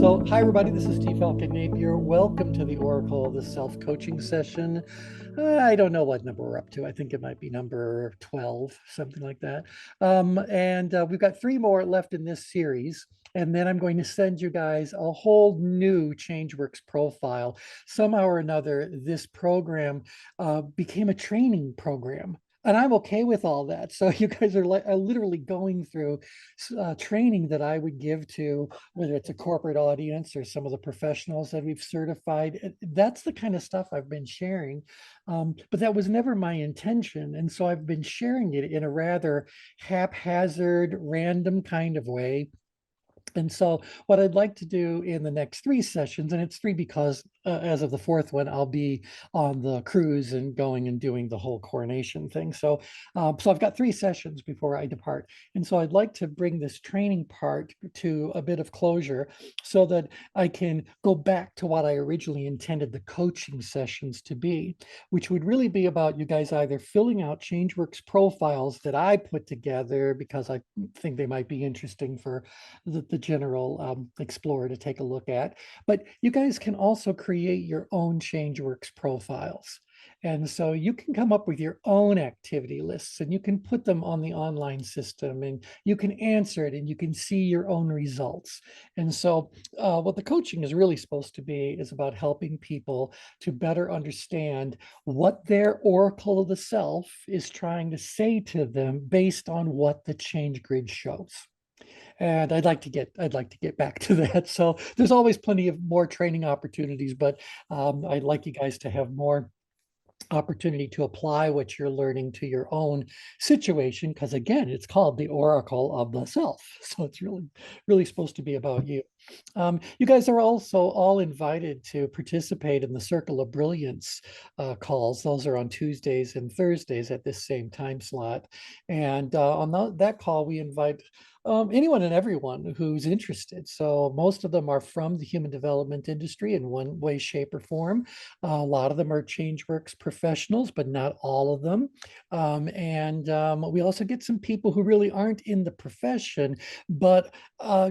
So, hi everybody, this is Falcon Napier. Welcome to the Oracle of the Self-Coaching session. I don't know what number we're up to. I think it might be number 12, something like that. We've got 3 more left in this series. And then I'm going to send you guys a whole new ChangeWorks profile. Somehow or another, this program became a training program. And I'm okay with all that. So you guys are literally going through training that I would give to, whether it's a corporate audience or some of the professionals that we've certified. That's the kind of stuff I've been sharing. But that was never my intention. And so I've been sharing it in a rather haphazard, random kind of way. And so what I'd like to do in the next 3 sessions, and it's 3 because as of the 4th one, I'll be on the cruise and going and doing the whole coronation thing. So I've got 3 sessions before I depart. And so I'd like to bring this training part to a bit of closure so that I can go back to what I originally intended the coaching sessions to be, which would really be about you guys either filling out ChangeWorks profiles that I put together because I think they might be interesting for the general explorer to take a look at. But you guys can also create your own ChangeWorks profiles. And so you can come up with your own activity lists and you can put them on the online system and you can answer it and you can see your own results. And so what the coaching is really supposed to be is about helping people to better understand what their oracle of the self is trying to say to them based on what the change grid shows. And I'd like to get back to that. So there's always plenty of more training opportunities, but I'd like you guys to have more opportunity to apply what you're learning to your own situation, because again, it's called the Oracle of the Self. So it's really supposed to be about you. You guys are also all invited to participate in the Circle of Brilliance calls. Those are on Tuesdays and Thursdays at this same time slot. And on that call, we invite anyone and everyone who's interested. So most of them are from the human development industry in one way, shape, or form. A lot of them are ChangeWorks professionals, but not all of them. We also get some people who really aren't in the profession, but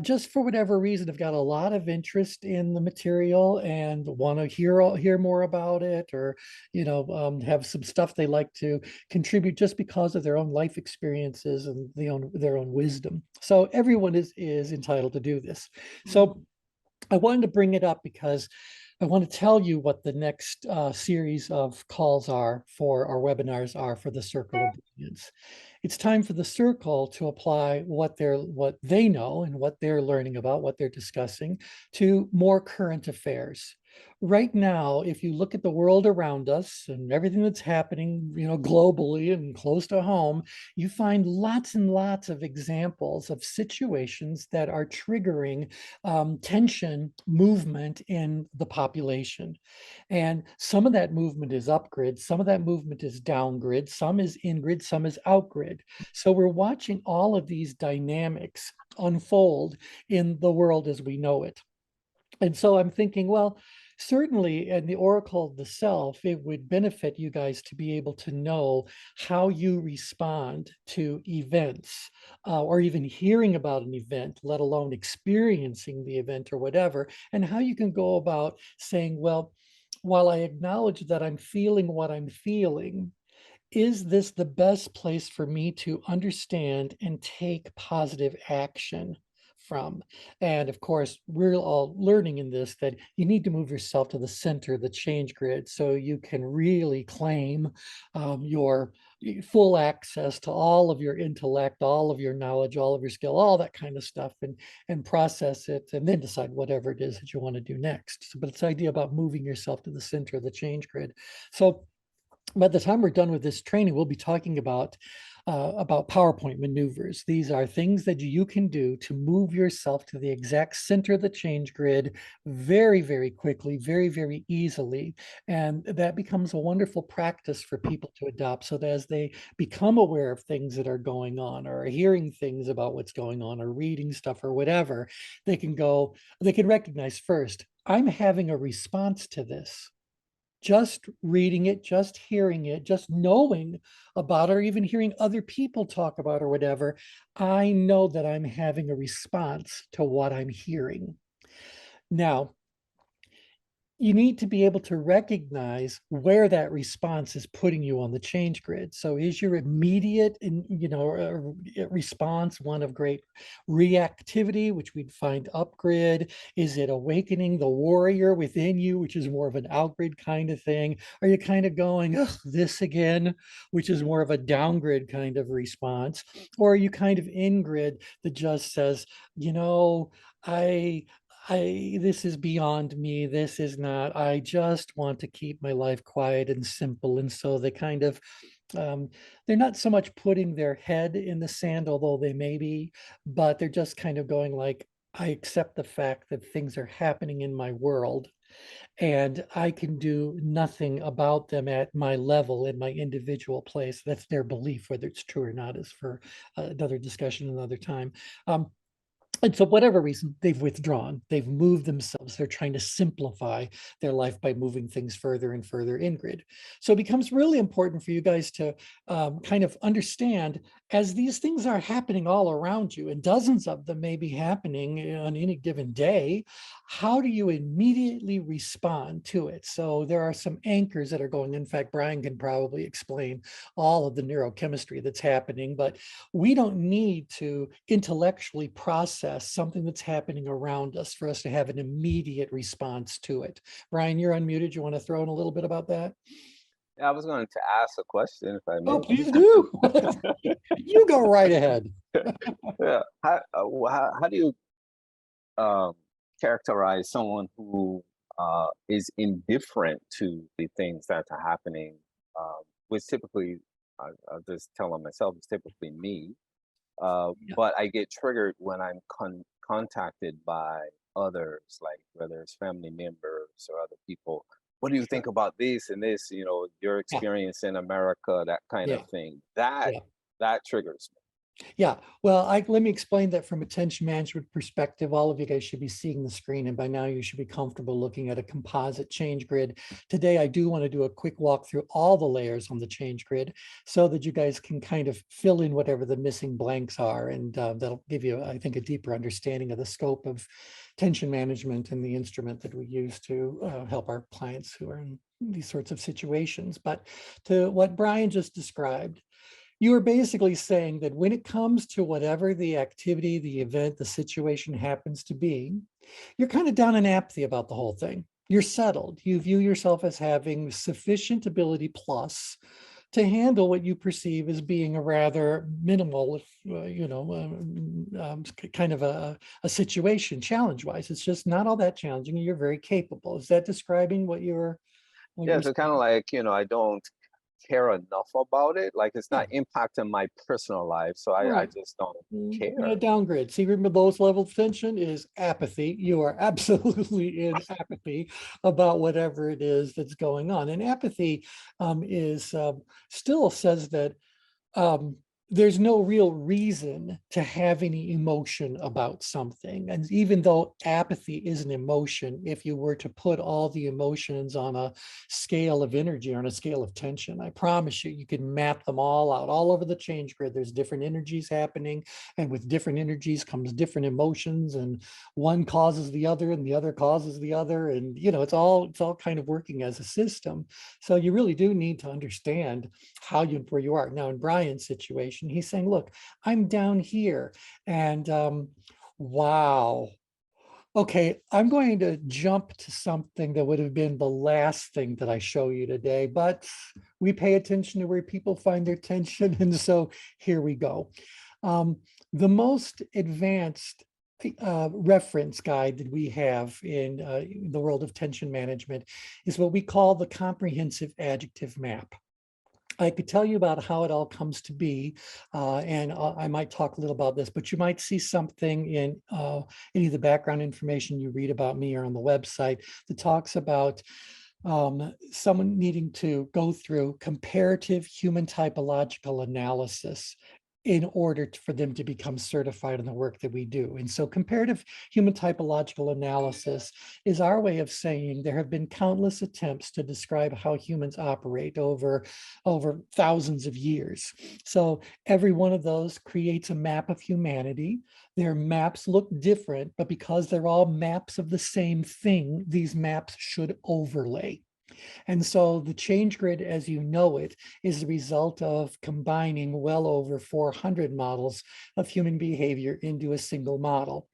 just for whatever reason, have got a lot of interest in the material and want to hear more about it, or have some stuff they like to contribute just because of their own life experiences and their own wisdom. So everyone is entitled to do this. So I wanted to bring it up because I want to tell you what the next series of calls are for our webinars are for the Circle of Brilliance. It's time for the circle to apply what they know and what they're learning about, what they're discussing, to more current affairs. Right now, if you look at the world around us and everything that's happening, globally and close to home, you find lots and lots of examples of situations that are triggering tension, movement in the population. And some of that movement is up grid, some of that movement is down grid, some is in grid, some is out grid. So we're watching all of these dynamics unfold in the world as we know it. And so I'm thinking, well, certainly in the Oracle of the Self, it would benefit you guys to be able to know how you respond to events, or even hearing about an event, let alone experiencing the event or whatever, and how you can go about saying, well, while I acknowledge that I'm feeling what I'm feeling, is this the best place for me to understand and take positive action from? And of course, we're all learning in this that you need to move yourself to the center of the change grid so you can really claim your full access to all of your intellect, all of your knowledge, all of your skill, all that kind of stuff, and process it, and then decide whatever it is that you want to do next. But it's the idea about moving yourself to the center of the change grid. So by the time we're done with this training, we'll be talking about PowerPoint maneuvers. These are things that you can do to move yourself to the exact center of the change grid very, very quickly, very, very easily. And that becomes a wonderful practice for people to adopt so that as they become aware of things that are going on, or hearing things about what's going on, or reading stuff or whatever, they can recognize first, I'm having a response to this. Just reading it, just hearing it, just knowing about it, or even hearing other people talk about it or whatever, I know that I'm having a response to what I'm hearing. Now, you need to be able to recognize where that response is putting you on the change grid. So is your immediate response one of great reactivity, which we'd find upgrid? Is it awakening the warrior within you, which is more of an outgrid kind of thing? Are you kind of going, ugh, this again, which is more of a downgrid kind of response? Or are you kind of in-grid that just says, you know, I this is beyond me. This is not, I just want to keep my life quiet and simple. And so they kind of, um, they're not so much putting their head in the sand, although they may be, but they're just kind of going like, I accept the fact that things are happening in my world and I can do nothing about them at my level in my individual place. That's their belief. Whether it's true or not is for another discussion another time. And for whatever reason, they've withdrawn, they've moved themselves, they're trying to simplify their life by moving things further and further in grid. So it becomes really important for you guys to kind of understand, as these things are happening all around you, and dozens of them may be happening on any given day, how do you immediately respond to it? So there are some anchors that are going. In fact, Brian can probably explain all of the neurochemistry that's happening, but we don't need to intellectually process something that's happening around us for us to have an immediate response to it. Brian, you're unmuted. You want to throw in a little bit about that? Yeah, I was going to ask a question, if I Oh, may. please do. You go right ahead. Yeah. How do you um, characterize someone who is indifferent to the things that are happening? Which typically, I'll just tell on myself, it's typically me. Yeah, But I get triggered when I'm contacted by others, like whether it's family members or other people. What do you think sure. about this and this? You know, your Yeah, experience in America, that kind of yeah, thing. That yeah. that triggers me. Yeah, well, let me explain that from a tension management perspective. All of you guys should be seeing the screen, and by now you should be comfortable looking at a composite change grid. Today, I do want to do a quick walk through all the layers on the change grid so that you guys can kind of fill in whatever the missing blanks are, and that'll give you, I think, a deeper understanding of the scope of tension management and the instrument that we use to help our clients who are in these sorts of situations. But to what Brian just described, you are basically saying that when it comes to whatever the activity, the event, the situation happens to be, you're kind of down in apathy about the whole thing. You're settled. You view yourself as having sufficient ability plus to handle what you perceive as being a rather minimal, kind of a situation challenge-wise. It's just not all that challenging, and you're very capable. Is that describing what Yeah, you're so kind of saying? like, I don't care enough about it. Like it's Yeah. not impacting my personal life, so I Right. just don't Yeah, care. downgrade. Secret the lowest level of tension is apathy. You are absolutely in apathy about whatever it is that's going on. And apathy is still says that um, there's no real reason to have any emotion about something. And even though apathy is an emotion, if you were to put all the emotions on a scale of energy or on a scale of tension, I promise you, you can map them all out all over the change grid. There's different energies happening, and with different energies comes different emotions, and one causes the other and the other causes the other. And it's all kind of working as a system. So you really do need to understand where you are now. In Brian's situation, he's saying, look, I'm down here, and wow, okay, I'm going to jump to something that would have been the last thing that I show you today, but we pay attention to where people find their tension, and so here we go. um, the most advanced reference guide that we have in the world of tension management is what we call the comprehensive adjective map. I could tell you about how it all comes to be, and I might talk a little about this, but you might see something in any of the background information you read about me or on the website that talks about someone needing to go through comparative human typological analysis in order for them to become certified in the work that we do. And so comparative human typological analysis is our way of saying there have been countless attempts to describe how humans operate over thousands of years. So every one of those creates a map of humanity. Their maps look different, but because they're all maps of the same thing, these maps should overlay. And so the change grid, as you know it, is the result of combining well over 400 models of human behavior into a single model.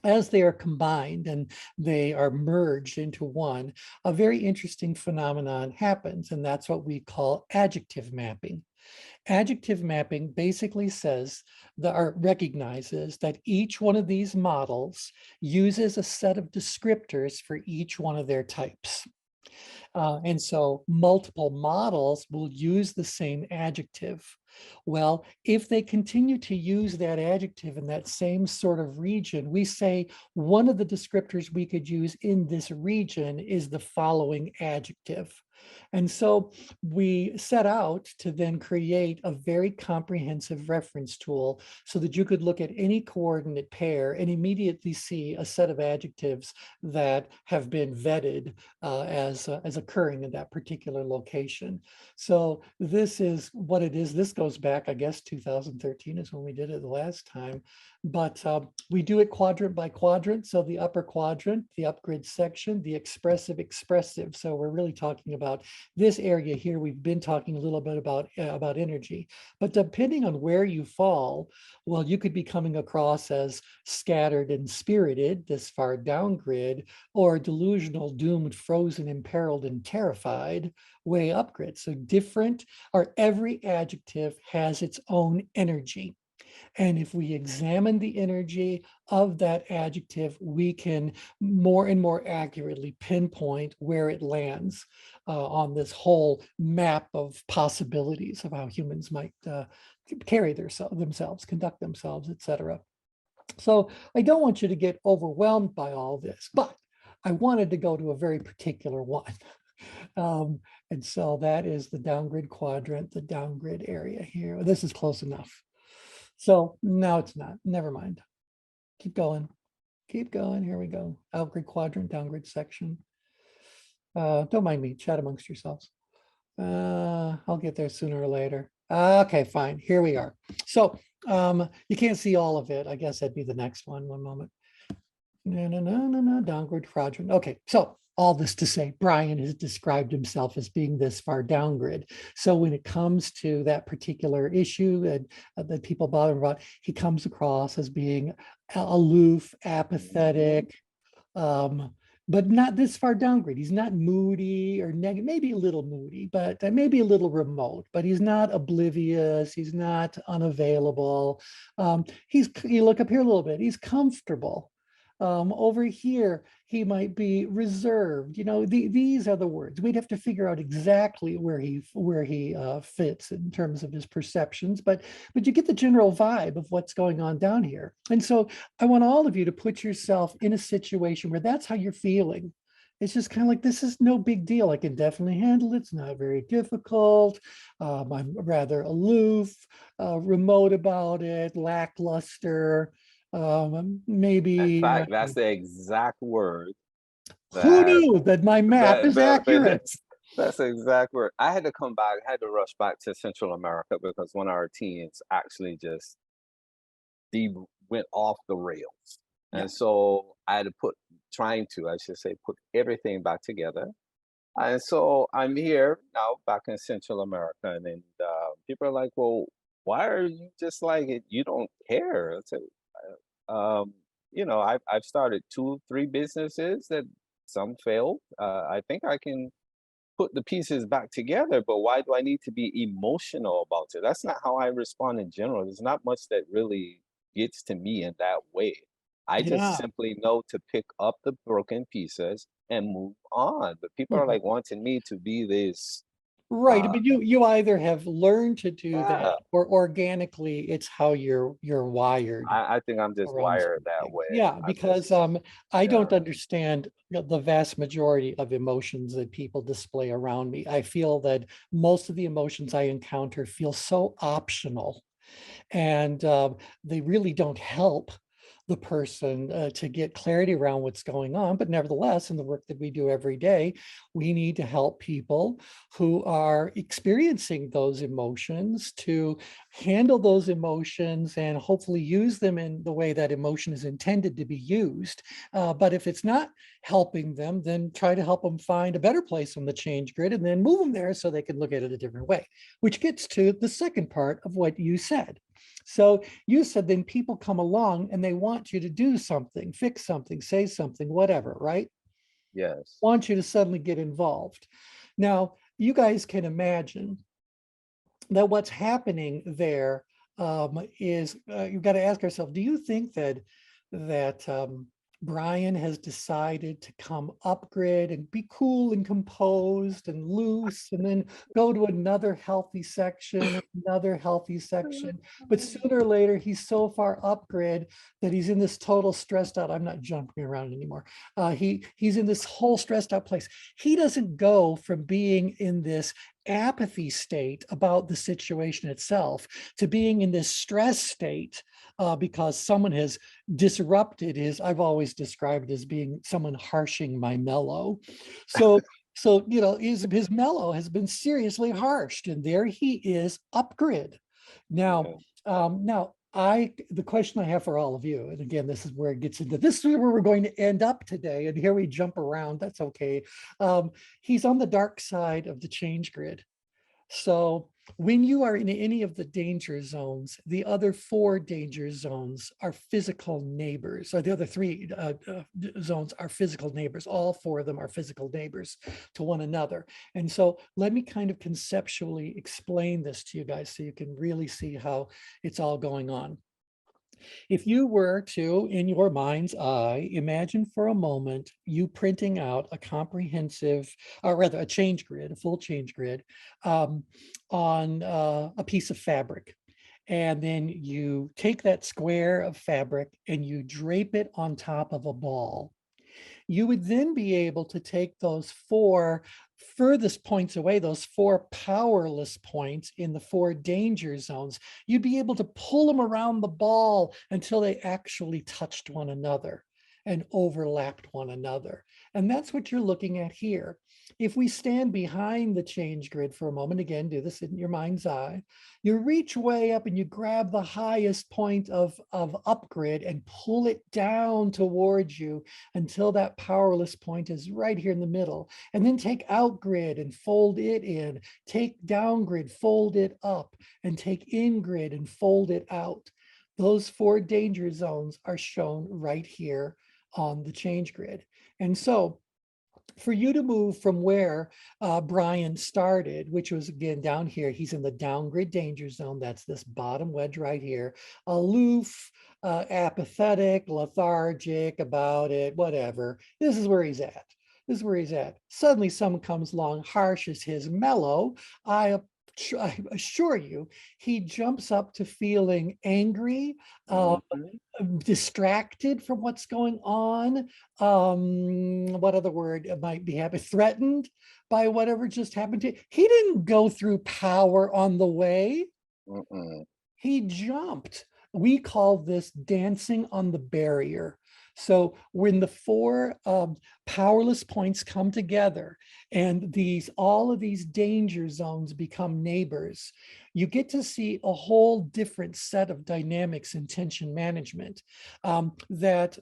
As they are combined and they are merged into one, a very interesting phenomenon happens, and that's what we call adjective mapping. Adjective mapping basically says that, or recognizes that each one of these models uses a set of descriptors for each one of their types. And so multiple models will use the same adjective. Well, if they continue to use that adjective in that same sort of region, we say one of the descriptors we could use in this region is the following adjective. And so we set out to then create a very comprehensive reference tool so that you could look at any coordinate pair and immediately see a set of adjectives that have been vetted as occurring in that particular location. So this is what it is. This goes back, I guess, 2013 is when we did it the last time. But we do it quadrant by quadrant. So the upper quadrant, the upgrid section, the expressive. So we're really talking about this area here. We've been talking a little bit about energy, but depending on where you fall, well, you could be coming across as scattered and spirited, this far down grid, or delusional, doomed, frozen, imperiled, and terrified, way upgrid. So different, or every adjective has its own energy. And if we examine the energy of that adjective, we can more and more accurately pinpoint where it lands on this whole map of possibilities of how humans might carry themselves, conduct themselves, etc. So I don't want you to get overwhelmed by all this, but I wanted to go to a very particular one. And so that is the downgrid quadrant, the downgrid area here. This is close enough. So no, it's not. Never mind. Keep going. Keep going. Here we go. Outgrid quadrant, downgrid section. Don't mind me. Chat amongst yourselves. I'll get there sooner or later. Okay, fine. Here we are. So you can't see all of it. I guess that'd be the next one. One moment. No, downward quadrant. Okay, so all this to say, Brian has described himself as being this far downgrid. So when it comes to that particular issue that people bother about, he comes across as being aloof, apathetic, but not this far downgrid. He's not moody or negative, maybe a little moody, but maybe a little remote, but he's not oblivious. He's not unavailable. You look up here a little bit, he's comfortable. Over here, he might be reserved. You know, these are the words. We'd have to figure out exactly where he fits in terms of his perceptions, but you get the general vibe of what's going on down here. And so I want all of you to put yourself in a situation where that's how you're feeling. It's just kind of like, this is no big deal. I can definitely handle it. It's not very difficult. I'm rather aloof, remote about it, lackluster. In Maybe fact, that's the exact word who that knew that my map is accurate? that's the exact word. I had to come back, I had to rush back to Central America because one of our teams actually just went off the rails. Yeah. And so I had to put everything back together. And so I'm here now back in Central America, and then people are like, well, why are you just like it? You don't care. I said, um, I've started 2, 3 businesses that some failed. I think I can put the pieces back together, but why do I need to be emotional about it? That's not how I respond in general. There's not much that really gets to me in that way. I just Yeah. simply know to pick up the broken pieces and move on. But people are Mhm. like wanting me to be this. Right, but you either have learned to do that, Yeah, or organically it's how you're wired I think I'm just around wired certain that things. way. Yeah, I'm because just I yeah. don't understand the vast majority of emotions that people display around me. I feel that most of the emotions I encounter feel so optional. And they really don't help the person to get clarity around what's going on. But nevertheless, in the work that we do every day, we need to help people who are experiencing those emotions to handle those emotions and hopefully use them in the way that emotion is intended to be used. But if it's not helping them, then try to help them find a better place on the change grid and then move them there so they can look at it a different way, which gets to the second part of what you said. So you said then people come along and they want you to do something, fix something, say something, whatever, right? Yes. Want you to suddenly get involved. Now, you guys can imagine that what's happening there is you've got to ask ourselves, do you think that Brian has decided to come up grid and be cool and composed and loose and then go to another healthy section, another healthy section, but sooner or later he's so far up grid that he's in this total stressed out, I'm not jumping around anymore, he's in this whole stressed out place. He doesn't go from being in this apathy state about the situation itself to being in this stress state because someone has disrupted his, I've always described it as being someone harshing my mellow. So, his mellow has been seriously harshed and there he is up grid. Now, Yeah. the question I have for all of you, and again, this is where it gets into, this is where we're going to end up today. And here we jump around, that's okay. He's on the dark side of the change grid. So when you are in any of the danger zones, the other 4 danger zones are physical neighbors. So the other 3 zones are physical neighbors. All 4 of them are physical neighbors to one another. And so let me kind of conceptually explain this to you guys so you can really see how it's all going on. If you were to, in your mind's eye, imagine for a moment you printing out a comprehensive, or rather a change grid, a full change grid on a piece of fabric. And then you take that square of fabric and you drape it on top of a ball. You would then be able to take those 4 furthest points away, those 4 powerless points in the 4 danger zones. You'd be able to pull them around the ball until they actually touched one another and overlapped one another. And that's what you're looking at here. If we stand behind the change grid for a moment, again, do this in your mind's eye, you reach way up and you grab the highest point of up grid and pull it down towards you until that powerless point is right here in the middle. And then take out grid and fold it in, take down grid, fold it up, and take in grid and fold it out. Those 4 danger zones are shown right here on the change grid. And so for you to move from where Brian started, which was again down here, he's in the down grid danger zone. That's this bottom wedge right here, aloof, apathetic, lethargic about it, whatever. This is where he's at. This is where he's at. Suddenly someone comes along, harshes his mellow. I assure you, he jumps up to feeling angry, Mhm. distracted from what's going on. What other word might be happy? Threatened by whatever just happened to you. He didn't go through power on the way. Mm-mm. He jumped. We call this dancing on the barrier. So when the 4 powerless points come together and all of these danger zones become neighbors, you get to see a whole different set of dynamics in tension management that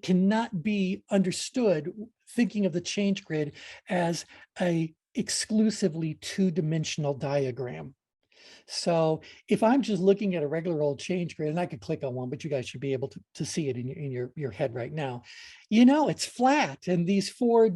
cannot be understood thinking of the change grid as a exclusively 2-dimensional diagram. So if I'm just looking at a regular old change grid, and I could click on one, but you guys should be able to see it in your head right now. It's flat, and these 4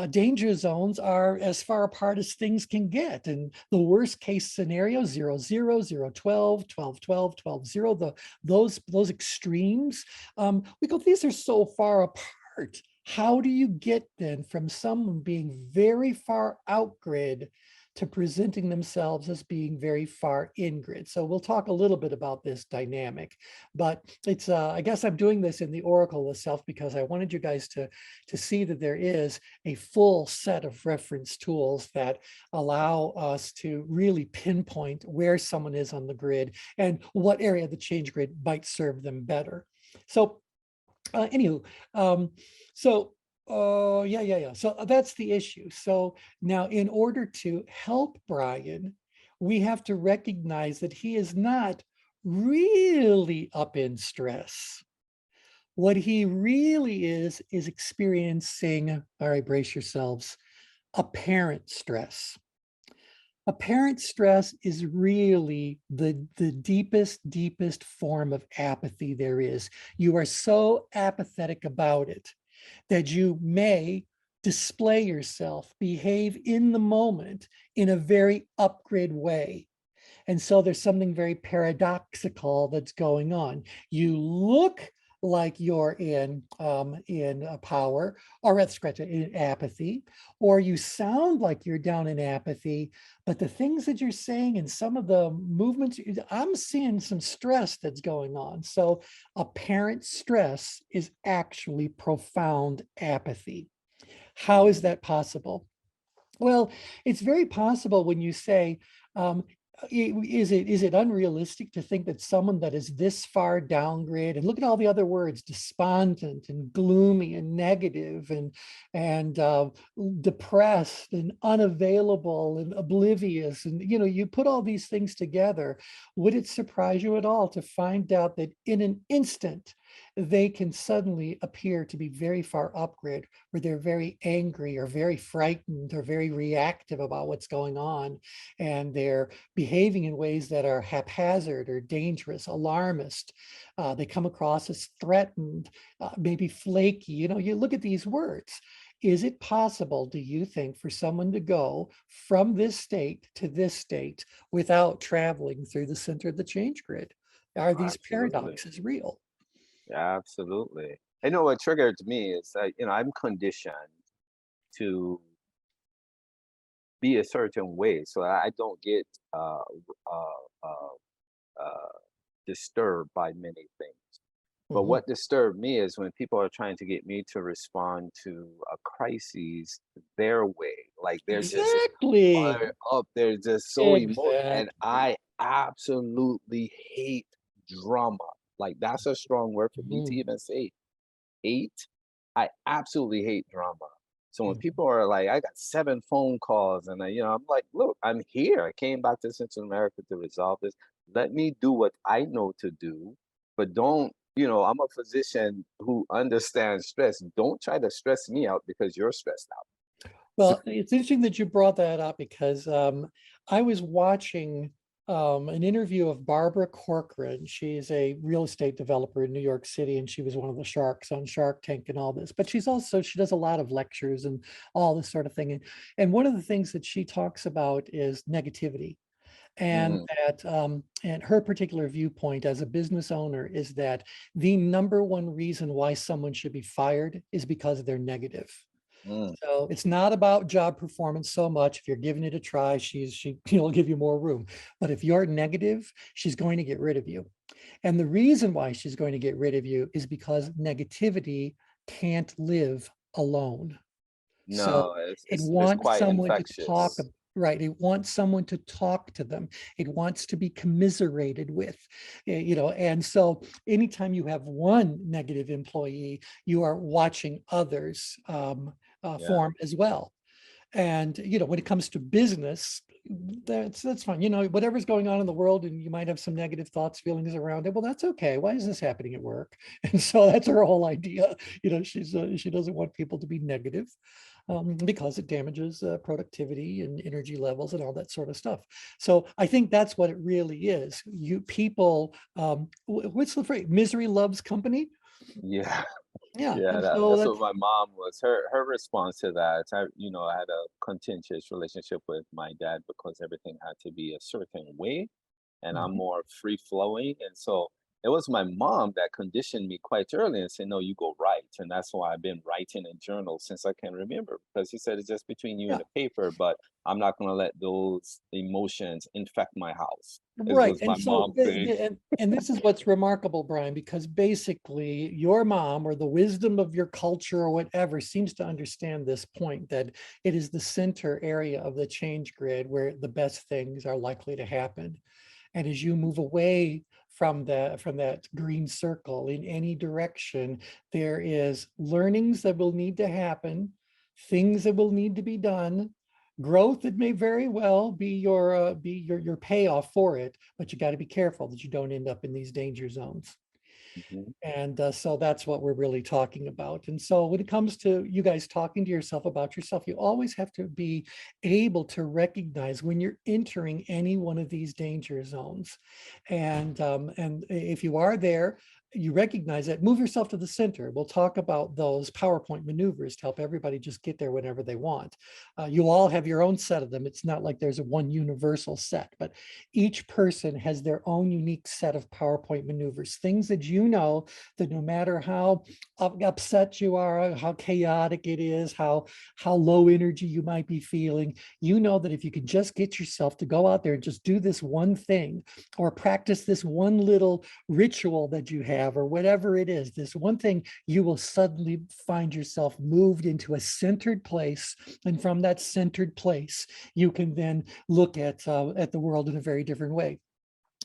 danger zones are as far apart as things can get. And the worst case scenario, 0, 0, 0, 12, 12, 12, 12, 0, those extremes, we go, these are so far apart. How do you get then from someone being very far out grid to presenting themselves as being very far in grid. So we'll talk a little bit about this dynamic, but it's, I guess I'm doing this in the Oracle itself because I wanted you guys to see that there is a full set of reference tools that allow us to really pinpoint where someone is on the grid and what area of the change grid might serve them better. So anywho, so yeah. So that's the issue. So now in order to help Brian, we have to recognize that he is not really up in stress. What he really is experiencing, all right, brace yourselves, apparent stress. Apparent stress is really the deepest form of apathy there is. You are so apathetic about it that you may display yourself, behave in the moment in a very upgrade way. And so there's something very paradoxical that's going on. You look like you're in power, or in apathy, or you sound like you're down in apathy, but the things that you're saying and some of the movements, I'm seeing some stress that's going on. So apparent stress is actually profound apathy. How is that possible? Well, it's very possible when you say, is it unrealistic to think that someone that is this far downgrade, and look at all the other words, despondent and gloomy and negative and depressed and unavailable and oblivious, and you put all these things together, would it surprise you at all to find out that in an instant they can suddenly appear to be very far upgrade, where they're very angry or very frightened or very reactive about what's going on, and they're behaving in ways that are haphazard or dangerous, alarmist. They come across as threatened, maybe flaky. You look at these words. Is it possible, do you think, for someone to go from this state to this state without traveling through the center of the change grid? Are these Absolutely. paradoxes real? Absolutely. I know what triggered me is that, I'm conditioned to be a certain way so I don't get uh, uh, uh, disturbed by many things. But Mhm. what disturbed me is when people are trying to get me to respond to a crisis their way. Like they're just Exactly. fired up, they're just so and Exactly. I absolutely hate drama. Like that's a strong word for me to Mhm. even say. Hate? I absolutely hate drama. So when Mhm. people are like, I got 7 phone calls, and I'm like, look, I'm here. I came back to Central America to resolve this. Let me do what I know to do, but don't, I'm a physician who understands stress. Don't try to stress me out because you're stressed out. So, Well, it's interesting that you brought that up because I was watching an interview of Barbara Corcoran. She's a real estate developer in New York City, and she was one of the sharks on Shark Tank and all this. But she does a lot of lectures and all this sort of thing. And one of the things that she talks about is negativity. And mhm, that, and her particular viewpoint as a business owner is that the number one reason why someone should be fired is because they're negative. mm, So it's not about job performance so much. If you're giving it a try, she'll give you more room. But if you're negative, she's going to get rid of you. And the reason why she's going to get rid of you is because negativity can't live alone. So no, it's, it it's wants quite someone to talk, infectious. right? It wants someone to talk to them. It wants to be commiserated with, and so anytime you have one negative employee, you are watching others Yeah. form as well. And when it comes to business, that's fine. Whatever's going on in the world, and you might have some negative thoughts, feelings around it. Well, that's okay. Why is this happening at work? And so that's her whole idea. She doesn't want people to be negative because it damages productivity and energy levels and all that sort of stuff. So I think that's what it really is. You people, what's the phrase? Misery loves company. Yeah. Yeah, Yeah, and so that's that's what my mom was. Her response to that. I had a contentious relationship with my dad because everything had to be a certain way, and I'm mhm, more free flowing. And so it was my mom that conditioned me quite early and said, "No, you go write." And that's why I've been writing in journals since I can remember, because he said it's just between you and Yeah. the paper, but I'm not going to let those emotions infect my house. It Right. was And my so, mom thing. and this is what's remarkable, Brian, because basically your mom or the wisdom of your culture or whatever seems to understand this point that it is the center area of the change grid where the best things are likely to happen. And as you move away from that green circle in any direction, there is learnings that will need to happen, things that will need to be done, growth that may very well be your payoff for it, but you got to be careful that you don't end up in these danger zones. Mhm. And so that's what we're really talking about. And so when it comes to you guys talking to yourself about yourself, you always have to be able to recognize when you're entering any one of these danger zones. And if you are there, you recognize that, move yourself to the center. We'll talk about those PowerPoint maneuvers to help everybody just get there whenever they want. You all have your own set of them. It's not like there's a one universal set, but each person has their own unique set of PowerPoint maneuvers, things that you know that no matter how upset you are, how chaotic it is, how low energy you might be feeling, you know that if you can just get yourself to go out there and just do this one thing or practice this one little ritual that you have or whatever it is, this one thing, you will suddenly find yourself moved into a centered place. And from that centered place, you can then look at the world in a very different way.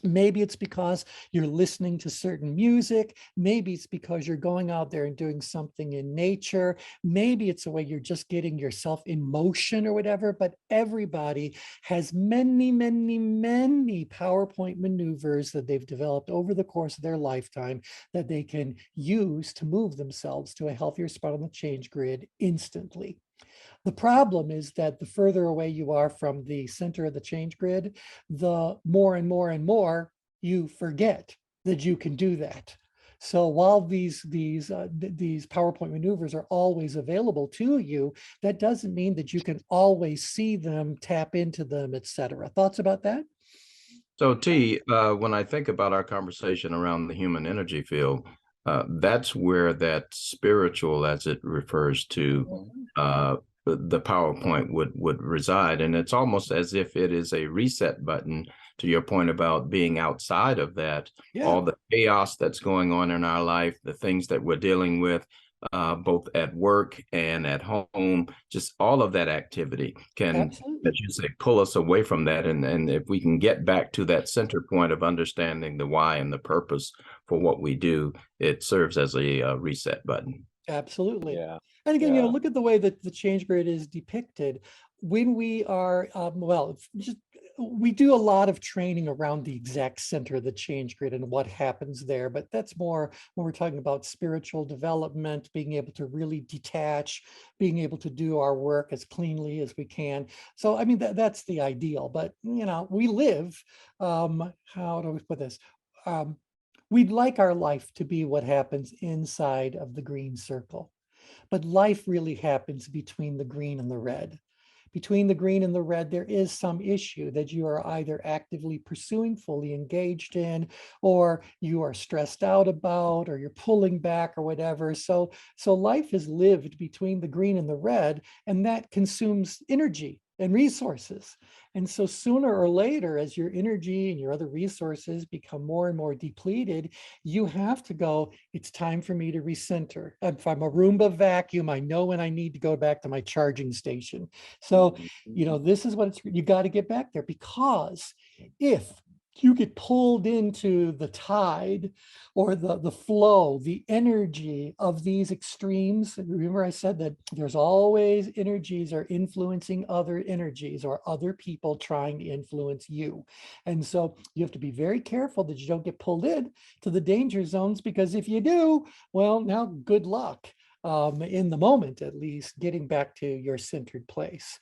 Maybe it's because you're listening to certain music. Maybe it's because you're going out there and doing something in nature. Maybe it's a way you're just getting yourself in motion or whatever. But everybody has many, many, many PowerPoint maneuvers that they've developed over the course of their lifetime that they can use to move themselves to a healthier spot on the change grid instantly. The problem is that the further away you are from the center of the change grid, the more and more and more you forget that you can do that. So while these PowerPoint maneuvers are always available to you, that doesn't mean that you can always see them, tap into them, etc. Thoughts about that? So T, when I think about our conversation around the human energy field, that's where that spiritual, as it refers to, the PowerPoint would reside. And it's almost as if it is a reset button to your point about being outside of that, Yeah, all the chaos that's going on in our life, the things that we're dealing with, both at work and at home, just all of that activity can, absolutely. as you say, pull us away from that. And if we can get back to that center point of understanding the why and the purpose for what we do, it serves as a reset button. Absolutely. Yeah. And again, Yeah. look at the way that the change grid is depicted. When we are, we do a lot of training around the exact center of the change grid and what happens there, but that's more when we're talking about spiritual development, being able to really detach, being able to do our work as cleanly as we can. So, I mean, that's the ideal, but, we live, how do we put this? Um, We'd like our life to be what happens inside of the green circle, but life really happens between the green and the red. Between the green and the red, there is some issue that you are either actively pursuing, fully engaged in, or you are stressed out about, or you're pulling back or whatever. So life is lived between the green and the red, and that consumes energy and resources. And so sooner or later, as your energy and your other resources become more and more depleted, you have to go, it's time for me to recenter. If I'm a Roomba vacuum, I know when I need to go back to my charging station. So, Mhm. this is what you got to get back there, because if you get pulled into the tide or the flow, the energy of these extremes. Remember I said that there's always energies are influencing other energies or other people trying to influence you. And so you have to be very careful that you don't get pulled in to the danger zones, because if you do, well, now good luck. In the moment, at least, getting back to your centered place.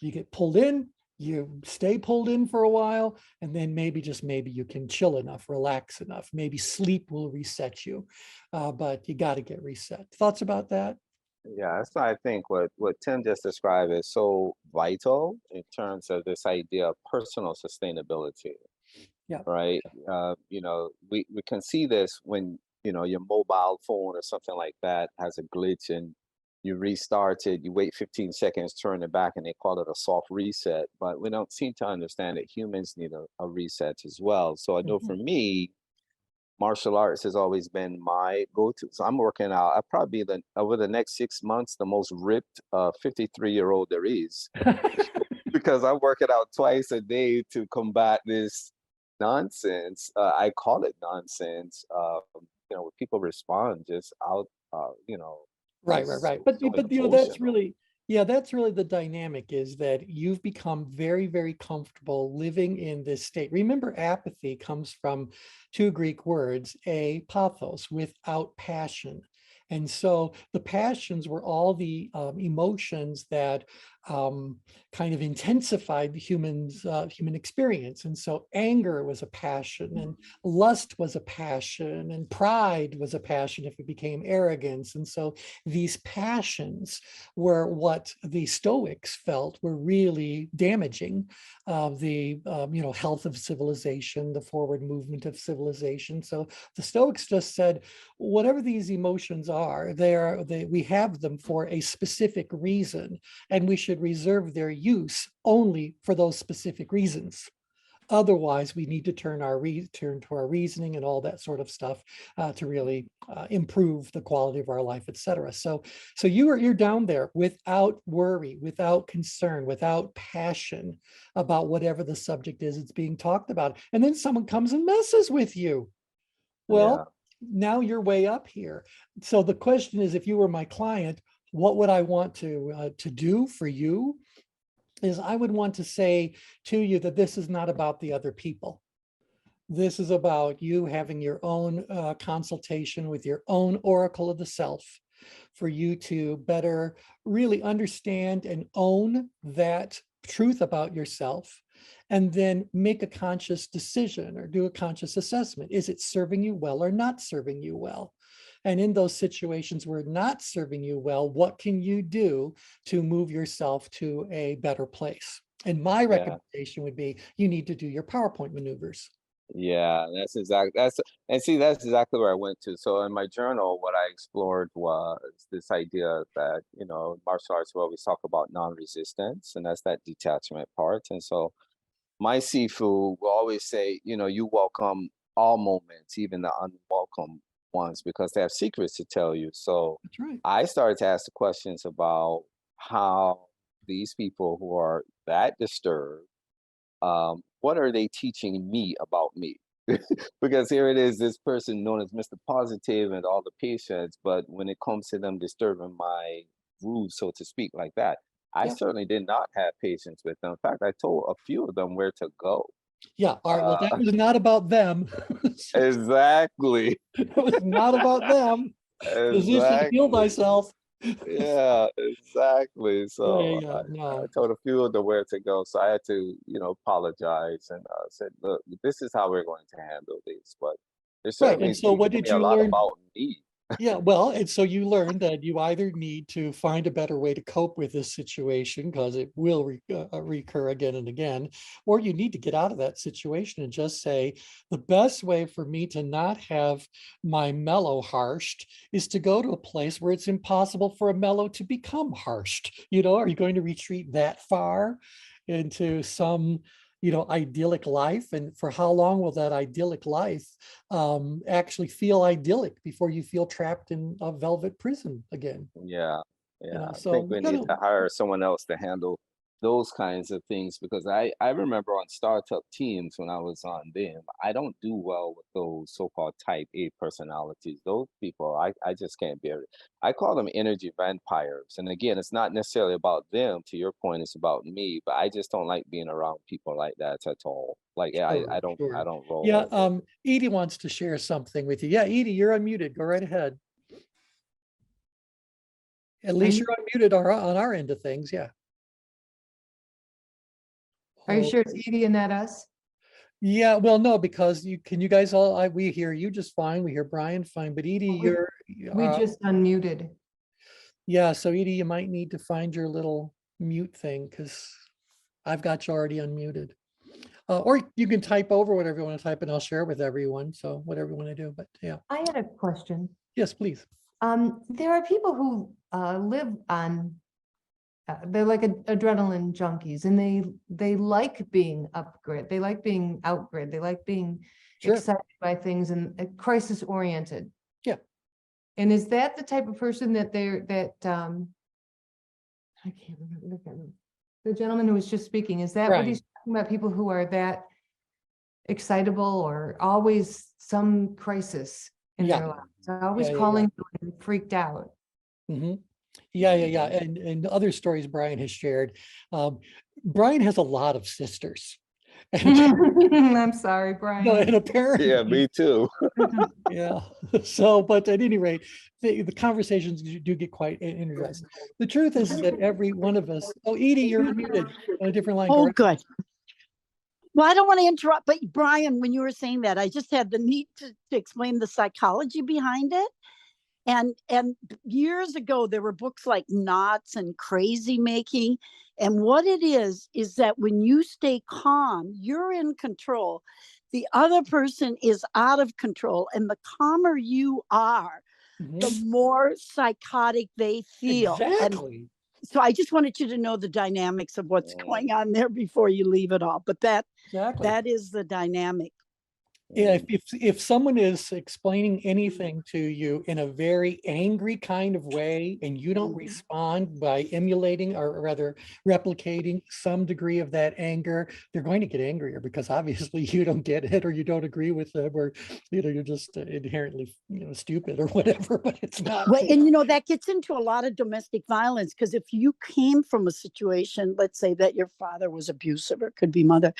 You get pulled in, you stay pulled in for a while, and then maybe, just maybe, you can chill enough, relax enough. Maybe sleep will reset you, but you got to get reset. Thoughts about that? Yeah, that's why I think what Tim just described is so vital in terms of this idea of personal sustainability. Yeah. right? We can see this when, your mobile phone or something like that has a glitch and you restart it, you wait 15 seconds, turn it back, and they call it a soft reset. But we don't seem to understand that humans need a reset as well. So I know for me, martial arts has always been my go-to. So I'm working out. I'll probably be over the next 6 months, the most ripped 53-year-old there is, because I'm working out twice a day to combat this nonsense. I call it nonsense. When people respond just out, Right, right, just right. But so that's emotional. really, yeah, that's really the dynamic, is that you've become very, very comfortable living in this state. Remember, apathy comes from two Greek words, pathos, without passion. And so the passions were all the emotions that kind of intensified the human experience. And so anger was a passion, and lust was a passion, and pride was a passion if it became arrogance. And so these passions were what the Stoics felt were really damaging the health of civilization, the forward movement of civilization. So the Stoics just said, whatever these emotions are, we have them for a specific reason, and we should reserve their use only for those specific reasons. Otherwise, we need to turn to our reasoning and all that sort of stuff to really improve the quality of our life, et cetera. So you're down there without worry, without concern, without passion about whatever the subject is it's being talked about. And then someone comes and messes with you. Yeah. Well, now you're way up here. So the question is, if you were my client, what would I want to do for you? Is I would want to say to you that this is not about the other people. This is about you having your own consultation with your own oracle of the self, for you to better really understand and own that truth about yourself, and then make a conscious decision or do a conscious assessment. Is it serving you well or not serving you well? And in those situations where not serving you well, what can you do to move yourself to a better place? And my Yeah. recommendation would be, you need to do your PowerPoint maneuvers. Yeah, that's exactly where I went to. So in my journal, what I explored was this idea that, martial arts, we always talk about non-resistance, and that's that detachment part. And so my Sifu will always say, you welcome all moments, even the unwelcome ones, because they have secrets to tell you. So That's right. I started to ask the questions about how these people who are that disturbed, what are they teaching me about me? Because here it is, this person known as Mr. Positive and all the patients, but when it comes to them disturbing my groove, so to speak, like that, I Yeah. certainly did not have patience with them. In fact, I told a few of them where to go. Yeah. All right. Well, that Uh, was not about them. exactly, It was not about them. Physician, heal exactly. thyself. Yeah, exactly. Yeah, yeah, So yeah. I No. told a few of them where to go. So I had to, apologize and said, look, this is how we're going to handle this. But they're Right. certainly And so what teaching did me a you lot learn? about me. Yeah, well, and so you learned that you either need to find a better way to cope with this situation, because it will recur again and again, or you need to get out of that situation and just say, the best way for me to not have my mellow harshed is to go to a place where it's impossible for a mellow to become harshed. Are you going to retreat that far into some idyllic life? And for how long will that idyllic life actually feel idyllic before you feel trapped in a velvet prison again? Yeah, yeah. I So think we we need gotta, to hire someone else to handle those kinds of things because I remember on startup teams when I was on them, I don't do well with those so-called type A personalities. Those people, I just can't bear it. I call them energy vampires. And again, it's not necessarily about them. To your point, it's about me, but I just don't like being around people like that at all. Like, yeah, I, sure, I don't I sure. don't roll Yeah, over. Edie wants to share something with you. Yeah, Edie, you're unmuted. Go right ahead. At Are least you, you're unmuted on our end of things. Yeah. are you Oh, sure it's Edie and not us? yeah. Well, no, because you guys all, we hear you just fine. We hear Brian fine, but Edie, We, you're, we just unmuted. yeah. So Edie, you might need to find your little mute thing, because I've got you already unmuted. Or you can type over whatever you want to type and I'll share it with everyone. So whatever you want to do, but yeah. I had a question. Yes, please. There are people who live on, they're like adrenaline junkies, and they like being upgrid. They like being outgrid. They like being Sure. excited by things and crisis oriented. Yeah. And is that the type of person that I can't remember the gentleman who was just speaking? Is that what he's talking about? People who are that excitable or always some crisis in their lives, always calling and freaked out. Mm-hmm. Yeah. And other stories Brian has shared. Brian has a lot of sisters. I'm sorry, Brian. No, and apparently, Yeah, me too. yeah. So, but at any rate, the conversations do get quite energized. The truth is that every one of us. Oh, Edie, you're unmuted on a different line. Oh, good. Well, I don't want to interrupt, but Brian, when you were saying that, I just had the need to explain the psychology behind it. And years ago, there were books like Knots and Crazy Making. And what it is that when you stay calm, you're in control. The other person is out of control. And the calmer you are, the more psychotic they feel. Exactly. And so I just wanted you to know the dynamics of what's going on there before you leave it all. But that is the dynamic. Yeah, if someone is explaining anything to you in a very angry kind of way and you don't respond by emulating or rather replicating some degree of that anger, they're going to get angrier because obviously you don't get it or you don't agree with them or you're just inherently stupid or whatever, but it's not. Well, and that gets into a lot of domestic violence because if you came from a situation, let's say that your father was abusive or could be mother,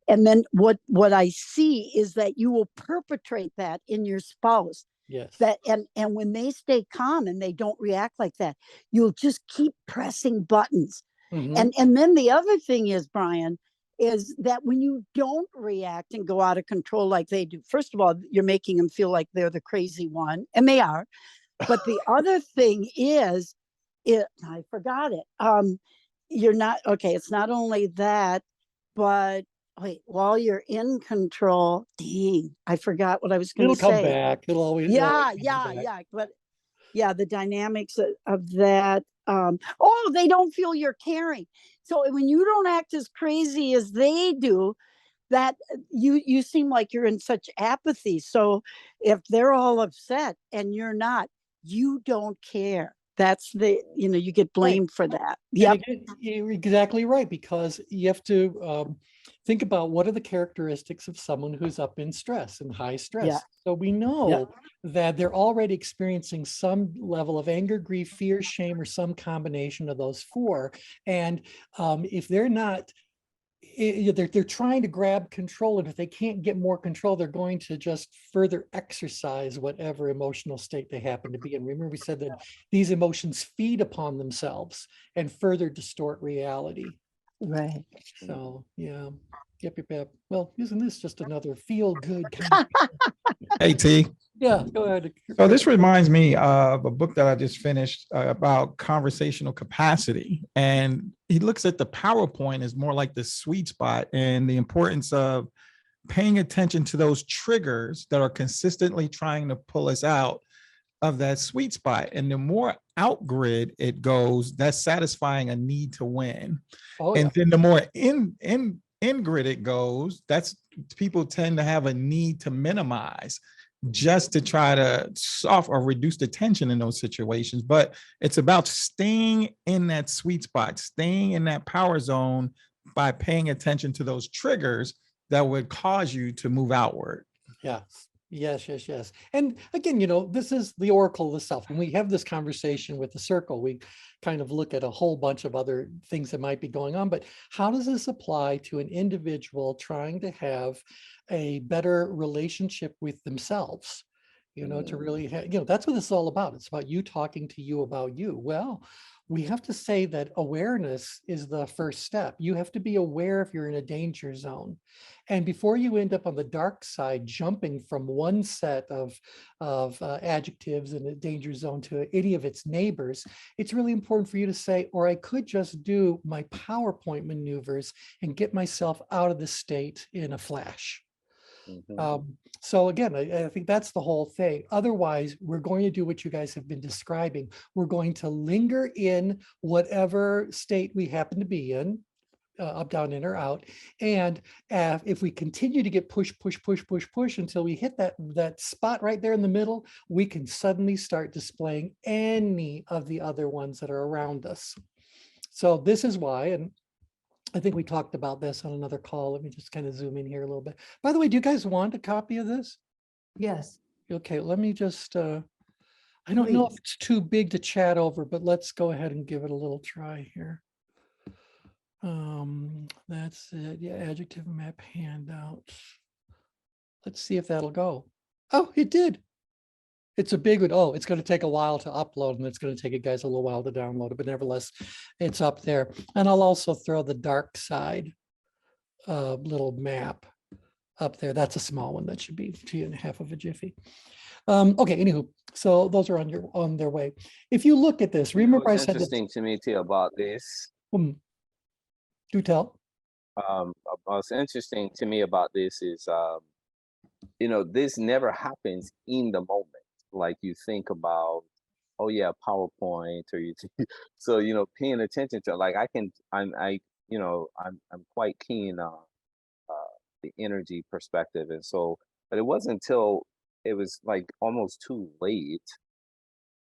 and then what I see is that you will perpetrate that in your spouse. Yes. That and when they stay calm and they don't react like that, you'll just keep pressing buttons. And then the other thing is, Brian, is that when you don't react and go out of control like they do, first of all, you're making them feel like they're the crazy one, and they are. But the other thing is, I forgot it. You're not okay. It's not only that, but wait, while you're in control, dang, I forgot what I was going to say. It'll come back. It'll always. Yeah. But yeah, the dynamics of that. They don't feel you're caring. So when you don't act as crazy as they do, that you seem like you're in such apathy. So if they're all upset and you're not, you don't care. That's you get blamed for that. Yeah, you're exactly right, because you have to think about what are the characteristics of someone who's up in stress and high stress. Yeah. So we know that they're already experiencing some level of anger, grief, fear, shame, or some combination of those four. And if they're not, they're trying to grab control, and if they can't get more control, they're going to just further exercise whatever emotional state they happen to be in. Remember, we said that these emotions feed upon themselves and further distort reality. Right. So yeah. Yep. Well, isn't this just another feel good kind of Hey, T. Yeah, go ahead. So this reminds me of a book that I just finished about conversational capacity. And he looks at the PowerPoint as more like the sweet spot and the importance of paying attention to those triggers that are consistently trying to pull us out of that sweet spot. And the more outgrid it goes, that's satisfying a need to win. And then the more in-grid it goes, that's people tend to have a need to minimize, just to try to soften or reduce the tension in those situations. But it's about staying in that sweet spot, staying in that power zone by paying attention to those triggers that would cause you to move outward. Yes. And again, this is the oracle of the self. When we have this conversation with the circle, we kind of look at a whole bunch of other things that might be going on, but how does this apply to an individual trying to have a better relationship with themselves? To really have, that's what this is all about. It's about you talking to you about you. Well, we have to say that awareness is the first step. You have to be aware if you're in a danger zone. And before you end up on the dark side, jumping from one set of adjectives in a danger zone to any of its neighbors, it's really important for you to say, or I could just do my PowerPoint maneuvers and get myself out of the state in a flash. So again, I think that's the whole thing. Otherwise, we're going to do what you guys have been describing. We're going to linger in whatever state we happen to be in, up, down, in, or out. And if we continue to get push until we hit that spot right there in the middle, we can suddenly start displaying any of the other ones that are around us. So this is why, and I think we talked about this on another call. Let me just kind of zoom in here a little bit. By the way, do you guys want a copy of this? Yes. Okay, let me just, I don't know if it's too big to chat over, but let's go ahead and give it a little try here. That's it. Yeah, adjective map handout. Let's see if that'll go. Oh, it did. It's a big one. Oh, it's going to take a while to upload, and it's going to take you guys a little while to download it, but nevertheless, it's up there. And I'll also throw the dark side little map up there. That's a small one. That should be 2.5 of a jiffy. Okay, anywho, so those are on their way. If you look at this, remember I said interesting to me too about this. Do tell. What's interesting to me about this is, you know, this never happens in the moment. Like you think about, oh yeah, PowerPoint, or you, so you know, paying attention to, like, I'm quite keen on the energy perspective, and so, but it wasn't until it was like almost too late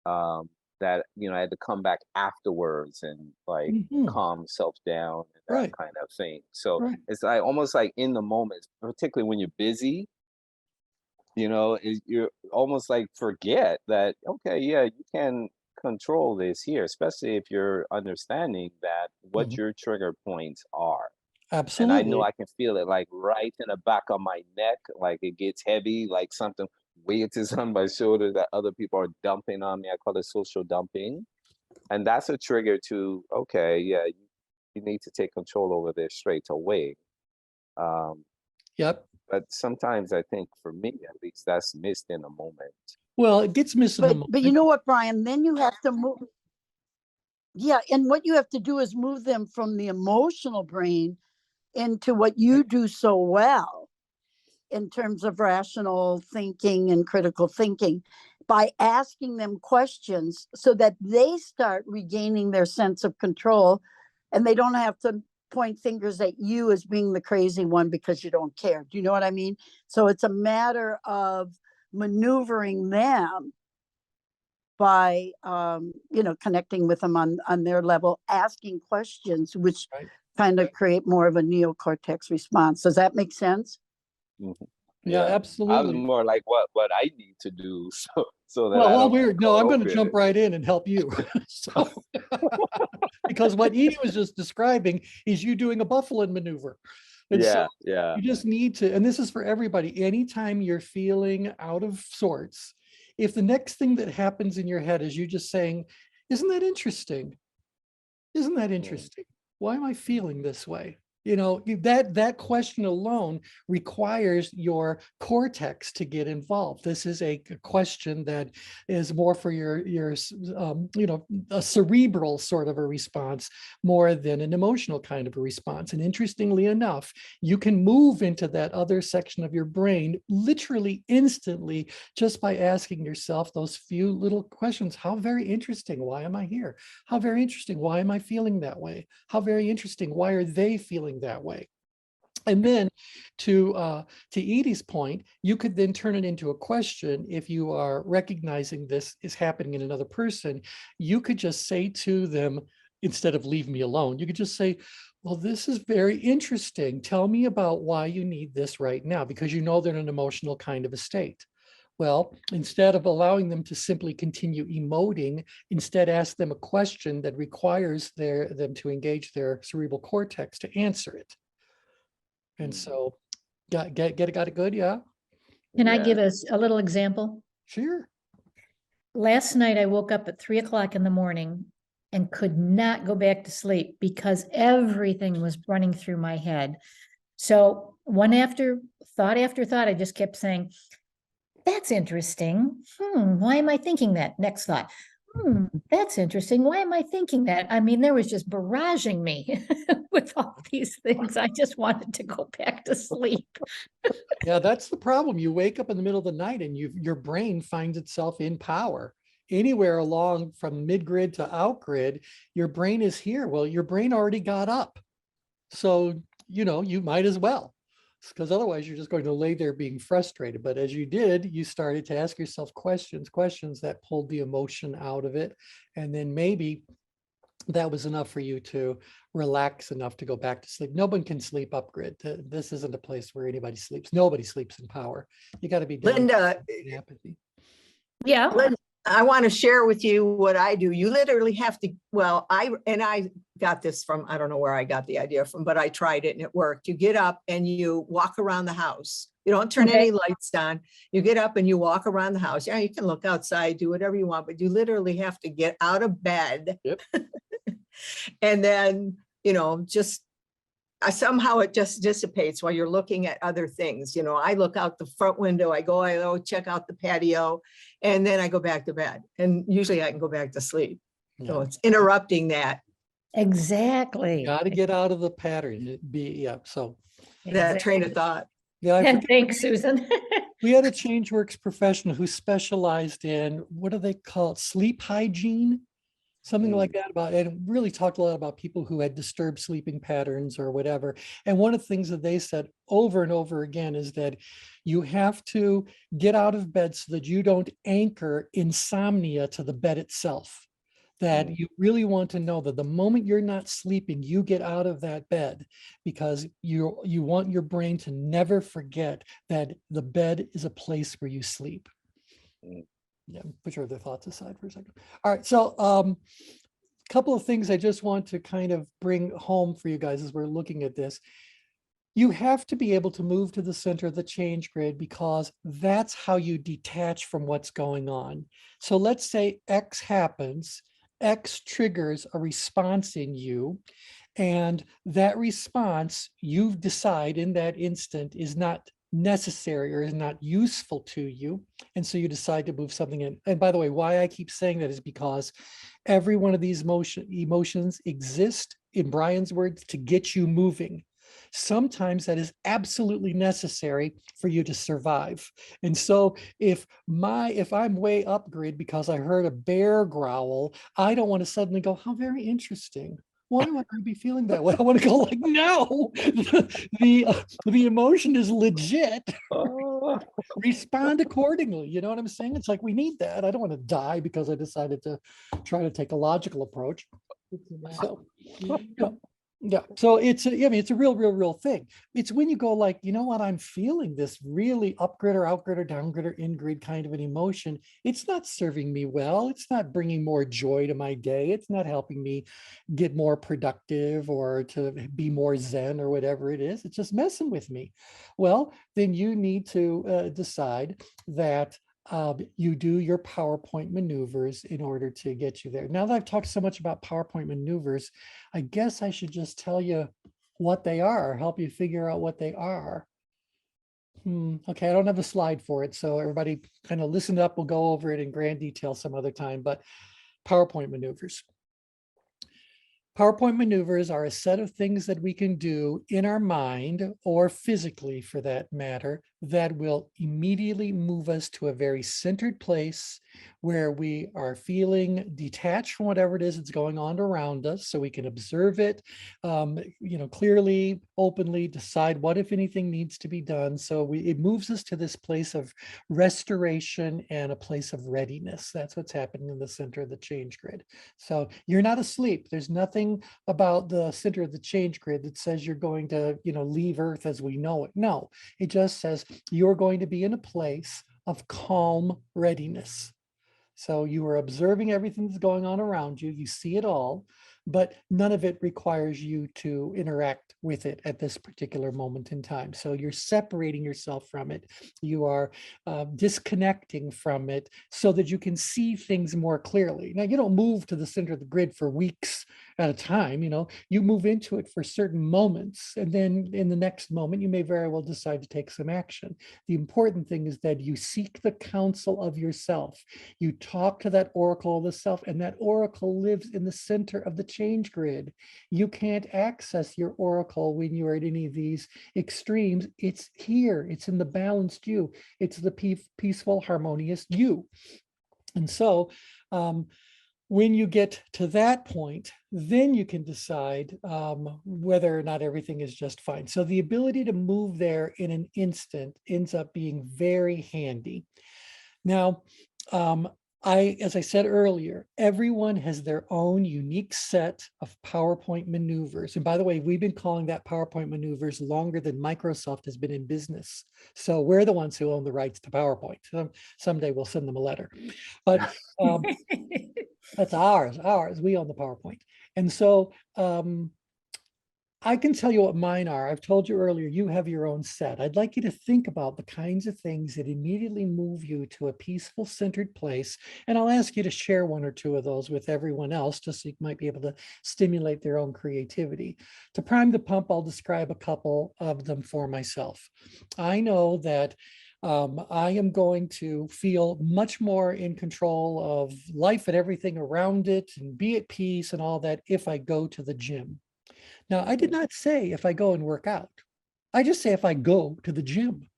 that, you know, I had to come back afterwards and like calm myself down and that kind of thing. So it's like almost like in the moment, particularly when you're busy, you know, you're almost like forget that, okay, yeah, you can control this here, especially if you're understanding that what your trigger points are. Absolutely. And I know I can feel it like right in the back of my neck, like it gets heavy, like something weight is on my shoulder that other people are dumping on me. I call it social dumping. And that's a trigger to, okay, yeah, you need to take control over this straight away. Yep. But sometimes I think for me, at least, that's missed in a moment. Well, it gets missed in the moment. But you know what, Brian, then you have to move. Yeah, and what you have to do is move them from the emotional brain into what you do so well in terms of rational thinking and critical thinking, by asking them questions so that they start regaining their sense of control, and they don't have to point fingers at you as being the crazy one because you don't care. Do you know what I mean? So it's a matter of maneuvering them by you know, connecting with them on their level, asking questions, which kind of create more of a neocortex response. Does that make sense? Yeah, absolutely. I was more like what I need to do, so that. Well, I'm going to jump right in and help you. So, because what Edie was just describing is you doing a buffalo maneuver. And so you just need to, and this is for everybody. Anytime you're feeling out of sorts, if the next thing that happens in your head is you just saying, "Isn't that interesting? Isn't that interesting? Why am I feeling this way?" You know, that question alone requires your cortex to get involved. This is a question that is more for your you know, a cerebral sort of a response more than an emotional kind of a response. And interestingly enough, you can move into that other section of your brain literally instantly just by asking yourself those few little questions. How very interesting. Why am I here? How very interesting. Why am I feeling that way? How very interesting. Why are they feeling that way? And then to Edie's point, you could then turn it into a question. If you are recognizing this is happening in another person, you could just say to them, instead of leave me alone, you could just say, well, this is very interesting. Tell me about why you need this right now, because you know they're in an emotional kind of a state. Well, instead of allowing them to simply continue emoting, instead ask them a question that requires them to engage their cerebral cortex to answer it. And so, got it good? Yeah. Can I give us a little example? Sure. Last night I woke up at 3 o'clock in the morning and could not go back to sleep because everything was running through my head. So after thought, I just kept saying, that's interesting. Why am I thinking that? Next thought. That's interesting. Why am I thinking that? I mean, there was just barraging me with all these things. I just wanted to go back to sleep. Yeah, that's the problem. You wake up in the middle of the night and your brain finds itself in power. Anywhere along from mid-grid to out-grid, your brain is here. Well, your brain already got up. So, you might as well, because otherwise you're just going to lay there being frustrated. But as you did, you started to ask yourself questions that pulled the emotion out of it. And then maybe that was enough for you to relax enough to go back to sleep. No one can sleep up grid. This isn't a place where anybody sleeps. Nobody sleeps in power. You got to be down Linda, in apathy. Yeah. Linda, I want to share with you what I do. You literally have to, well, I got this from, I don't know where I got the idea from, but I tried it and it worked. You get up and you walk around the house. You don't turn any lights on. You get up and you walk around the house. Yeah, you can look outside, do whatever you want, but you literally have to get out of bed. Yep. And then, just somehow it just dissipates while you're looking at other things. I look out the front window, I go check out the patio, and then I go back to bed. And usually I can go back to sleep. So Yeah. it's interrupting that. Exactly. Got to get out of the pattern. So That train of thought. yeah, I forget. Thanks, Susan. We had a ChangeWorks professional who specialized in, what do they call it? Sleep hygiene, something like that, and really talked a lot about people who had disturbed sleeping patterns or whatever. And one of the things that they said over and over again is that you have to get out of bed so that you don't anchor insomnia to the bed itself. That you really want to know that the moment you're not sleeping, you get out of that bed, because you want your brain to never forget that the bed is a place where you sleep. Yeah, put your other thoughts aside for a second. All right, so a couple of things I just want to kind of bring home for you guys as we're looking at this. You have to be able to move to the center of the change grid, because that's how you detach from what's going on. So let's say X happens. X triggers a response in you, and that response you decide in that instant is not necessary or is not useful to you, and so you decide to move something in. And by the way, why I keep saying that is because every one of these emotions exist, in Brian's words, to get you moving. Sometimes that is absolutely necessary for you to survive. And so if I'm way up grid because I heard a bear growl, I don't want to suddenly go, how very interesting. Why would I be feeling that way? I want to go like, no, the emotion is legit. Respond accordingly. You know what I'm saying? It's like, we need that. I don't want to die because I decided to try to take a logical approach. So, yeah. So it's a real thing. It's when you go like, you know what, I'm feeling this really up grid or out grid or down grid or in grid kind of an emotion. It's not serving me well. It's not bringing more joy to my day. It's not helping me get more productive or to be more zen or whatever it is. It's just messing with me. Well, then you need to decide that you do your PowerPoint maneuvers in order to get you there. Now that I've talked so much about PowerPoint maneuvers, I guess I should just tell you what they are, help you figure out what they are. Okay, I don't have a slide for it, so everybody kind of listen up. We'll go over it in grand detail some other time, but PowerPoint maneuvers. PowerPoint maneuvers are a set of things that we can do in our mind or physically, for that matter, that will immediately move us to a very centered place where we are feeling detached from whatever it is that's going on around us, so we can observe it, clearly, openly, decide what, if anything, needs to be done. So it moves us to this place of restoration and a place of readiness. That's what's happening in the center of the change grid. So you're not asleep. There's nothing about the center of the change grid that says you're going to, leave Earth as we know it. No, it just says you're going to be in a place of calm readiness. So you are observing everything that's going on around you. You see it all, but none of it requires you to interact with it at this particular moment in time. So you're separating yourself from it. You are disconnecting from it so that you can see things more clearly. Now, you don't move to the center of the grid for weeks at a time. You move into it for certain moments, and then in the next moment, you may very well decide to take some action. The important thing is that you seek the counsel of yourself. You talk to that oracle of the self, and that oracle lives in the center of the change grid. You can't access your oracle when you are at any of these extremes. It's here. It's in the balanced you. It's the peaceful, harmonious you. And so when you get to that point, then you can decide whether or not everything is just fine. So the ability to move there in an instant ends up being very handy. Now, as I said earlier, everyone has their own unique set of PowerPoint maneuvers. And by the way, we've been calling that PowerPoint maneuvers longer than Microsoft has been in business. So we're the ones who own the rights to PowerPoint. Someday we'll send them a letter. But that's ours. We own the PowerPoint. And so I can tell you what mine are. I've told you earlier, you have your own set. I'd like you to think about the kinds of things that immediately move you to a peaceful, centered place. And I'll ask you to share one or two of those with everyone else, just so you might be able to stimulate their own creativity. To prime the pump, I'll describe a couple of them for myself. I know that I am going to feel much more in control of life and everything around it and be at peace and all that if I go to the gym. Now, I did not say if I go and work out. I just say if I go to the gym.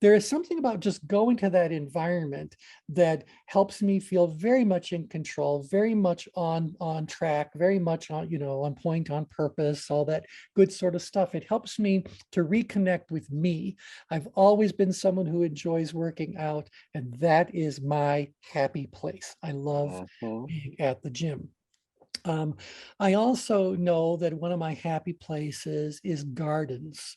There is something about just going to that environment that helps me feel very much in control, very much on track, very much on point, on purpose, all that good sort of stuff. It helps me to reconnect with me. I've always been someone who enjoys working out, and that is my happy place. I love being at the gym. I also know that one of my happy places is gardens.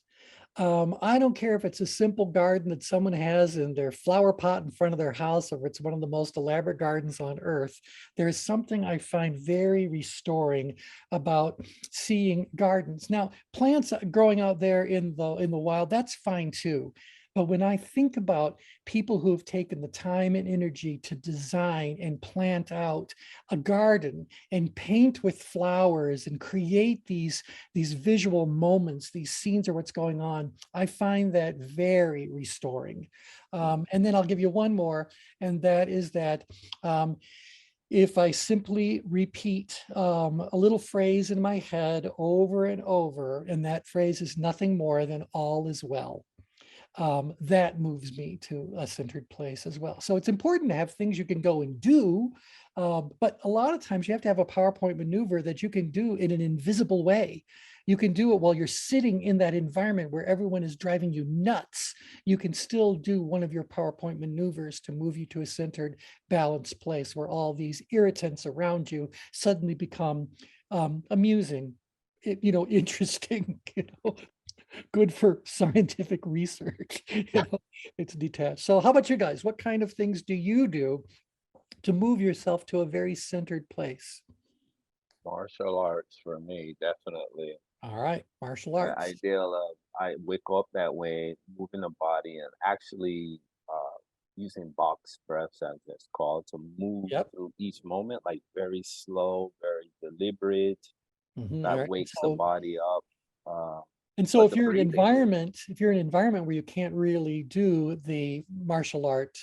I don't care if it's a simple garden that someone has in their flower pot in front of their house, or if it's one of the most elaborate gardens on earth. There is something I find very restoring about seeing gardens. Now, plants growing out there in the wild, that's fine too. But when I think about people who have taken the time and energy to design and plant out a garden and paint with flowers and create these visual moments, these scenes are what's going on, I find that very restoring. And then I'll give you one more, and that is that if I simply repeat a little phrase in my head over and over, and that phrase is nothing more than all is well. That moves me to a centered place as well. So it's important to have things you can go and do, but a lot of times you have to have a PowerPoint maneuver that you can do in an invisible way. You can do it while you're sitting in that environment where everyone is driving you nuts. You can still do one of your PowerPoint maneuvers to move you to a centered, balanced place where all these irritants around you suddenly become amusing, interesting, good for scientific research. It's detached. So how about you guys? What kind of things do you do to move yourself to a very centered place? Martial arts for me, definitely. All right, martial The arts. ideal of I wake up that way, moving the body, and actually using box breaths, as it's called, to move through each moment, like very slow, very deliberate. That Right. wakes the body up. And so if you're in an breathing- environment where you can't really do the martial art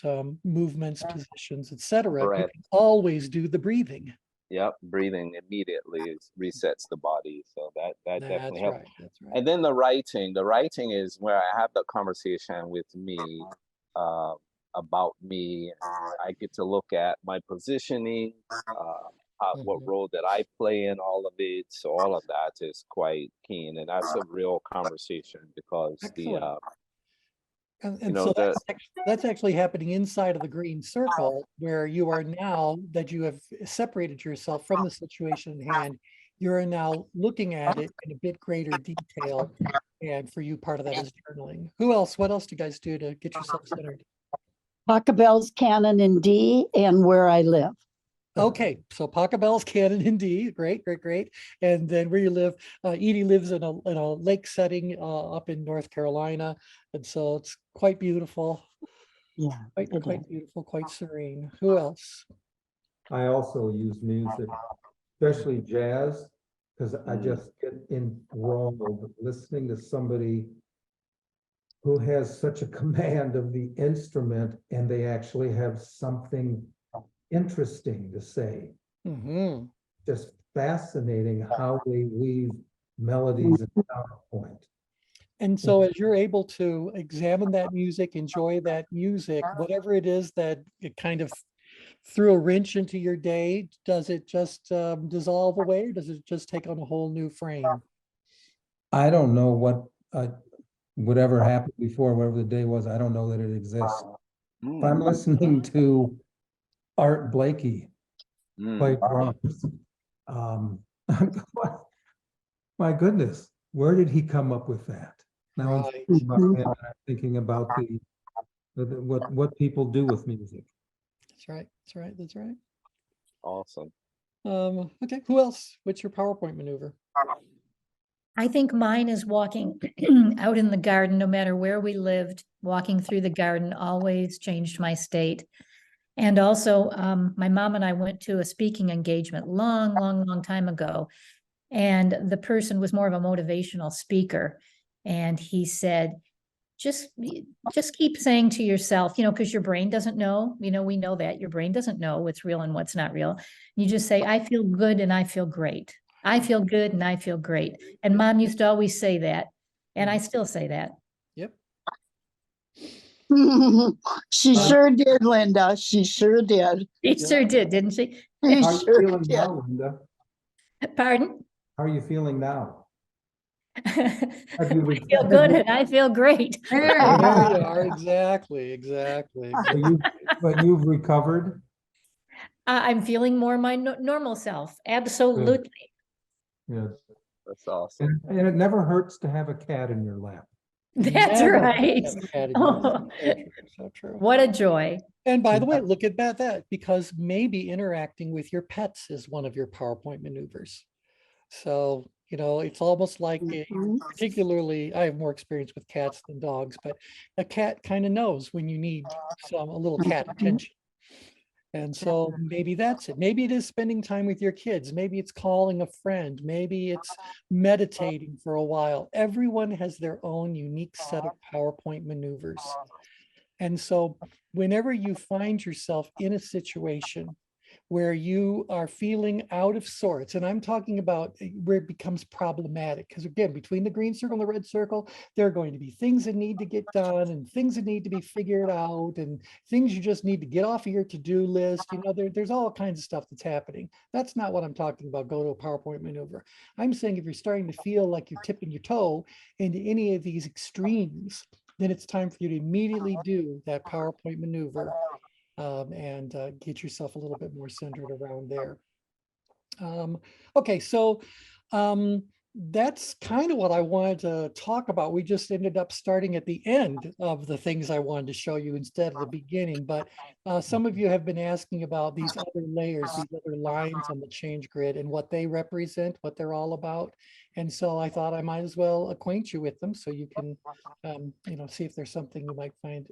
movements, positions, etc., you can always do the breathing. Yep, breathing immediately resets the body. So that definitely helps. That's right. And then the writing is where I have the conversation with me about me. I get to look at my positioning, what role that I play in all of it. So all of that is quite keen, and that's a real conversation because Excellent. So that's actually happening inside of the green circle, where you are now that you have separated yourself from the situation at hand. You're now looking at it in a bit greater detail, and for you, part of that is journaling. What else do you guys do to get yourself centered? Pachelbel's canon in D and where I live. Okay, so Pachelbel's canon in D, great, great, great. And then where you live, Edie lives in a lake setting up in North Carolina, and so it's quite beautiful. Yeah, Quite beautiful, quite serene. Who else? I also use music, especially jazz, because I just get enthralled listening to somebody who has such a command of the instrument and they actually have something interesting to say. Mm-hmm. Just fascinating how they weave melodies and counterpoint. And so as you're able to examine that music, enjoy that music, whatever it is that it kind of threw a wrench into your day, does it just dissolve away, or does it just take on a whole new frame? I don't know what whatever happened before, whatever the day was, I don't know that it exists. If I'm listening to Art Blakey play drums, my goodness, where did he come up with that? Now Right. I'm thinking about what people do with music. That's right. That's right. That's right. Awesome. Okay, who else? What's your PowerPoint maneuver? I think mine is walking out in the garden, no matter where we lived, walking through the garden always changed my state. And also, my mom and I went to a speaking engagement long time ago. And the person was more of a motivational speaker. And he said, just keep saying to yourself, because your brain doesn't know, we know that your brain doesn't know what's real and what's not real. You just say, I feel good and I feel great. I feel good and I feel great. And Mom used to always say that. And I still say that. Yep. She sure did, Linda. She sure did. She sure did, didn't she? She How are you sure feeling did. now, Linda? Pardon? How are you feeling now? I feel good and I feel great. There you are. Exactly. But you've recovered? I'm feeling more my normal self. Absolutely. Yeah. That's awesome. And it never hurts to have a cat in your lap. That's Never right. have a cat in Oh, your lap. So true. what a joy. And by the way, look at that, because maybe interacting with your pets is one of your PowerPoint maneuvers. So, it's almost like, particularly, I have more experience with cats than dogs, but a cat kind of knows when you need a little cat attention. And so maybe that's it. Maybe it is spending time with your kids. Maybe it's calling a friend. Maybe it's meditating for a while. Everyone has their own unique set of PowerPoint maneuvers. And so whenever you find yourself in a situation where you are feeling out of sorts, and I'm talking about where it becomes problematic, because again, between the green circle and the red circle, there are going to be things that need to get done and things that need to be figured out and things you just need to get off of your to-do list. There's all kinds of stuff that's happening. That's not what I'm talking about. Go to a PowerPoint maneuver. I'm saying if you're starting to feel like you're tipping your toe into any of these extremes, then it's time for you to immediately do that PowerPoint maneuver and get yourself a little bit more centered around there. Okay, so that's kind of what I wanted to talk about. We just ended up starting at the end of the things I wanted to show you instead of the beginning, but some of you have been asking about these other layers, these other lines on the change grid and what they represent, what they're all about. And so I thought I might as well acquaint you with them so you can, see if there's something you might find,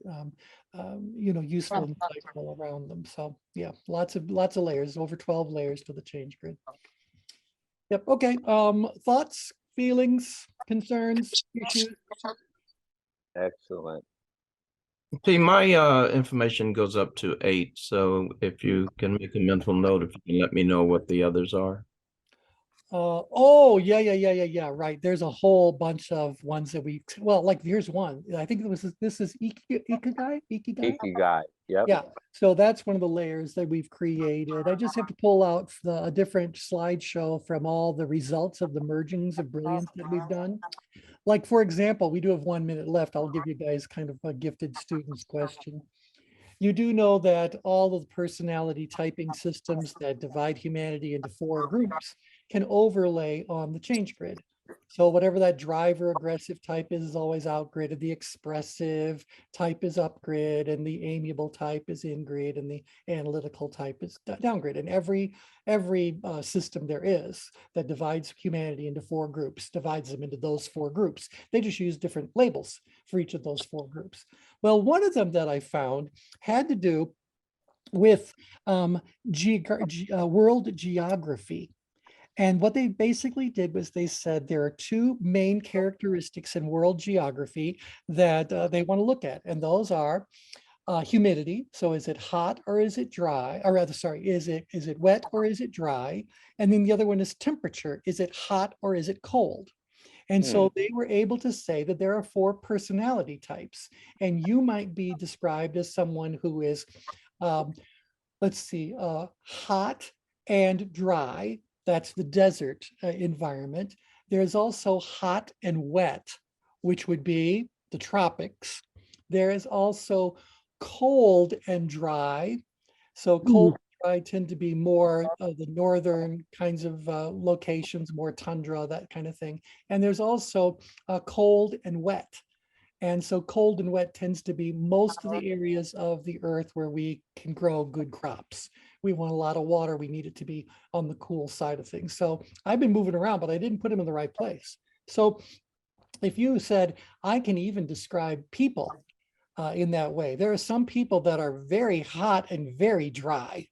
useful and insightful around them. So yeah, lots of layers, over 12 layers to the change grid. Yep. Okay. Thoughts, feelings, concerns, issues? Excellent. See, my information goes up to 8. So if you can make a mental note, if you can let me know what the others are. Oh, yeah. Right. There's a whole bunch of ones that here's one. I think this is Ikigai. Ikigai. Yep. Yeah. So that's one of the layers that we've created. I just have to pull out a different slideshow from all the results of the mergings of brilliance that we've done. Like, for example, we do have 1 minute left. I'll give you guys kind of a gifted students question. You do know that all of the personality typing systems that divide humanity into 4 groups can overlay on the change grid. So whatever that driver aggressive type is always outgrid. The expressive type is upgrid, and the amiable type is ingrid, and the analytical type is downgrid. And every system there is that divides humanity into 4 groups, divides them into those 4 groups. They just use different labels for each of those 4 groups. Well, one of them that I found had to do with world geography. And what they basically did was they said there are 2 main characteristics in world geography that they want to look at. And those are humidity. So is it hot or is it dry? Or rather, sorry, is it wet or is it dry? And then the other one is temperature. Is it hot or is it cold? And so they were able to say that there are 4 personality types. And you might be described as someone who is, let's see, hot and dry. That's the desert environment. There's also hot and wet, which would be the tropics. There is also cold and dry. So cold and dry tend to be more of the northern kinds of locations, more tundra, that kind of thing. And there's also cold and wet. And so cold and wet tends to be most of the areas of the earth where we can grow good crops. We want a lot of water. We need it to be on the cool side of things. So I've been moving around, but I didn't put them in the right place. So if you said, I can even describe people in that way, there are some people that are very hot and very dry.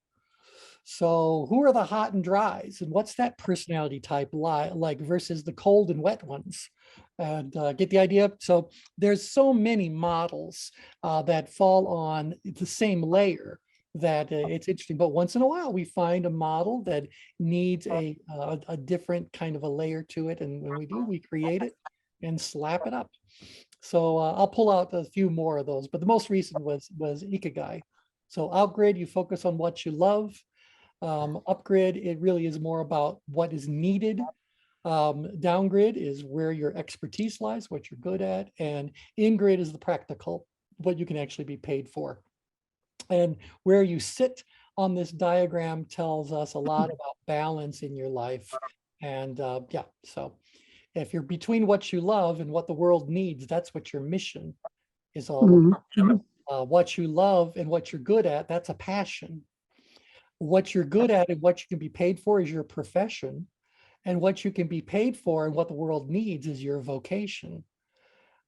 So who are the hot and dries, and what's that personality type like versus the cold and wet ones? And get the idea? So there's so many models that fall on the same layer that it's interesting. But once in a while, we find a model that needs a different kind of a layer to it. And when we do, we create it and slap it up. So I'll pull out a few more of those, but the most recent was Ikigai. So outgrid, you focus on what you love. Upgrid, it really is more about what is needed. Downgrid is where your expertise lies, what you're good at. And ingrid is the practical, what you can actually be paid for. And where you sit on this diagram tells us a lot about balance in your life. And yeah, so if you're between what you love and what the world needs, that's what your mission is all about. What you love and what you're good at, that's a passion. What you're good at and what you can be paid for is your profession. And what you can be paid for and what the world needs is your vocation.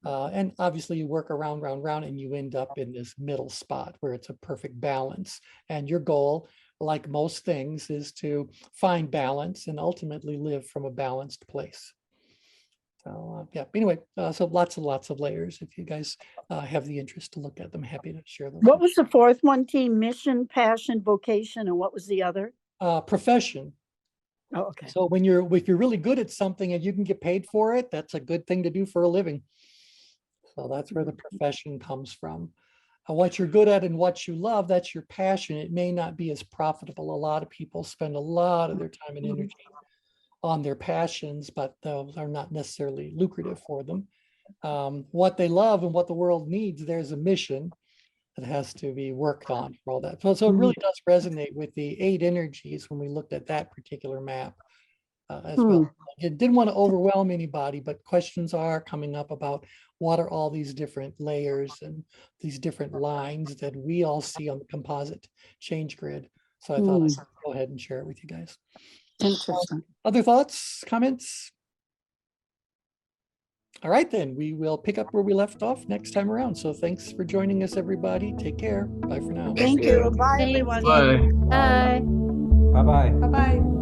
And obviously you work around, and you end up in this middle spot where it's a perfect balance. And your goal, like most things, is to find balance and ultimately live from a balanced place. So yeah, anyway, so lots and lots of layers. If you guys have the interest to look at them, happy to share them. What was the 4th one, team? Mission, passion, vocation, and what was the other? Profession. Oh, okay. So if you're really good at something and you can get paid for it, that's a good thing to do for a living. So that's where the profession comes from. What you're good at and what you love, that's your passion. It may not be as profitable. A lot of people spend a lot of their time and energy on their passions, but those are not necessarily lucrative for them. What they love and what the world needs, there's a mission that has to be worked on for all that. So it really does resonate with the 8 energies when we looked at that particular map as well. It didn't want to overwhelm anybody, but questions are coming up about what are all these different layers and these different lines that we all see on the composite change grid. So I thought I'd go ahead and share it with you guys. Interesting. Other thoughts, comments? All right, then we will pick up where we left off next time around. So thanks for joining us, everybody. Take care. Bye for now. Thank you. Bye, Thanks. everyone. Bye. Bye. Bye-bye. Bye-bye.